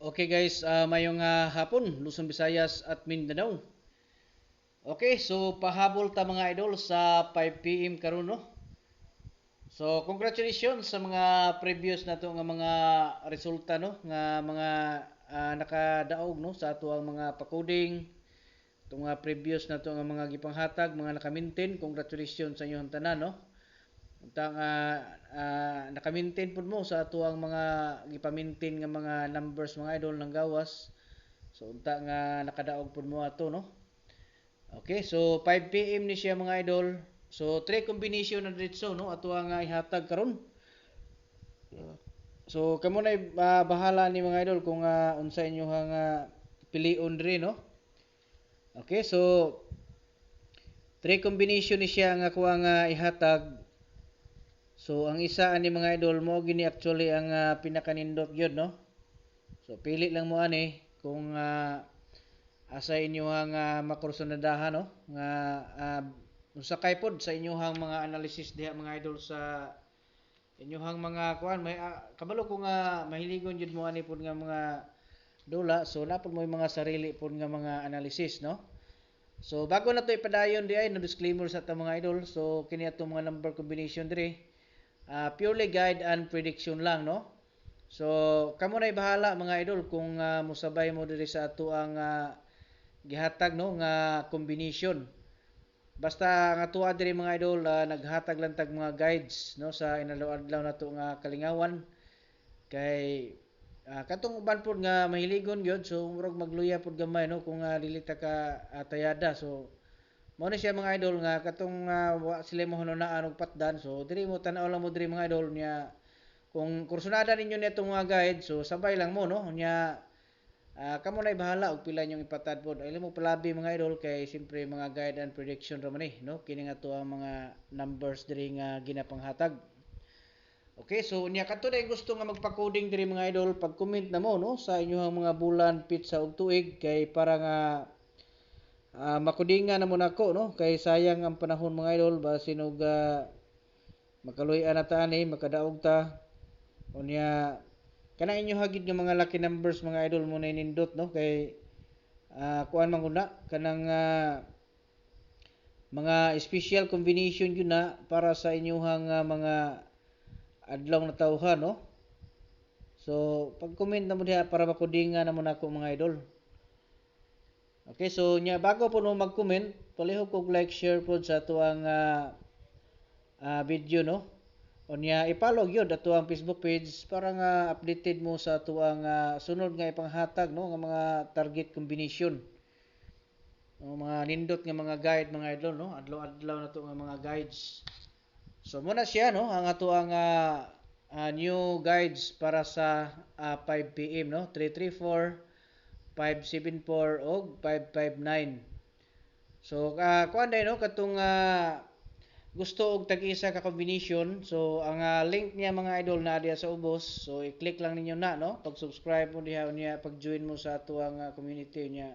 Okay guys, mayong hapon, Luzon, Visayas at Mindanao. Okay, so pahabol ta mga idol sa 5 PM karon no. So congratulations sa mga previous nato nga mga resulta no nga mga nakadaog no sa ato ang mga pa-coding, itong mga previous nato nga mga gipanghatag, mga naka-maintain. Congratulations sa inyong tanan no. Untang naka-maintain pud mo sa ato ang mga gipa-maintain nga mga numbers mga idol ng gawas. So unta nga nakadaog pud mo ato no. Okay, so 5 PM ni siya mga idol. So three combination na diretso no ato ang ihatag karon. So kamo na bahala ni mga idol kung unsa inyo pilion diri no. Okay, so three combination ni siya nga kuha nga ihatag. So ang isa ani mga idol mo gini actually ang pinakanindot gyud no. So pili lang mo ani kung asa inyohang makursunadahan no nga unsakay pod sa inyohang mga analysis diha mga idol sa inyohang mga kuan may kabalo ko nga mahiligon jud mo ani pod nga mga dula, so napod mo yung mga sarili pod nga mga analysis no. So bago na to ipadayon di ay no disclaimer sa ta mga idol. So kini atong mga number combination diri purely guide and prediction lang no. So kamo na bahala mga idol kung musabay mo diri sa ato ang gihatag no nga combination. Basta nga tuwa diri mga idol naghatag lang tag mga guides no sa inadlaw-adlaw nato nga kalingawan kay katong uban pod nga mahiligon gyud, so murag magluya pod gamay no kung dili ta ka tayada. So mao ni siya mga idol nga katong wa sila mahununaan og patdan, so diri mo tan-aw lang mo diri mga idol nya kung kursunada ninyo nitong mga guide, so sabay lang mo no nya kamo na bahala og pila inyong ipatad pod. Ay mo palabi mga idol kay siyempre mga guide and prediction ra man no kini nga to ang mga numbers diri nga ginapanghatag. Okay, so unya kadto day gusto nga magpa-coding diri mga idol, pag-comment na mo no sa inyong mga bulan, pizza ug tuig kay para nga makudingan na mo nako no kay sayang ang panahon mga idol basin og makaluy-an na ta ani makadaog ta unya kana inyo hagid nga mga lucky numbers mga idol mo na nindot no kay kuan man guna kanang mga special combination yun na para sa inyong mga adlaw na tawhan no. So pag-comment na mo diha para makudingan na mo nako mga idol. Okay, so nya bago po no mag-comment, palihog kog like, share po sa ato ang video no. Unya i-follow gyud ato ang Facebook page para nga updated mo sa ato ang sunod nga ipanghatag no nga mga target combination. Mga nindot nga mga guide mga idol no, adlaw-adlaw na to nga mga guides. So muna siya no ang ato ang new guides para sa 5 PM no, 334, 574 og 559. So kuan day no katong gusto og tag-isa ka combination. So ang link niya mga idol na diha sa ubos. So i-click lang ninyo na no. Pag-subscribe mo diha unya pag-join mo sa ato ang community niya.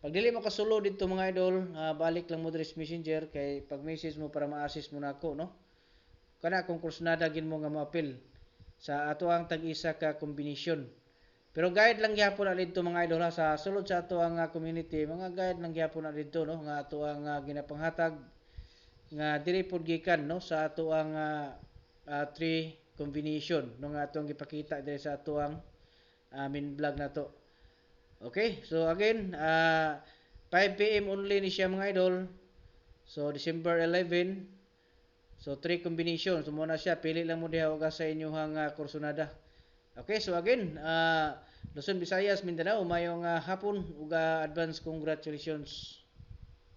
Pag dili mo kasulo dito mga idol, balik lang mo diri sa Messenger kay pag message mo para ma-assist mo nako no. Kana kung kursunada gin mo nga ma-appeal sa ato ang tag-isa ka combination. Pero guide lang gyapon na dito mga idol sa sulod sa ato ang community, mga guide lang gyapon na dito no nga ato ang ginapanghatag nga diri pod gikan no sa ato ang three combination no nga atong gipakita diri sa ato ang main vlog na to. Okay, so again 5 PM only ni siya mga idol. So December 11. So 3 combination. So muna siya pili lang mo diha og sa inyong kursunada. Okay, so again Luzon, Visayas, Mindanao mayong hapon ug advance congratulations.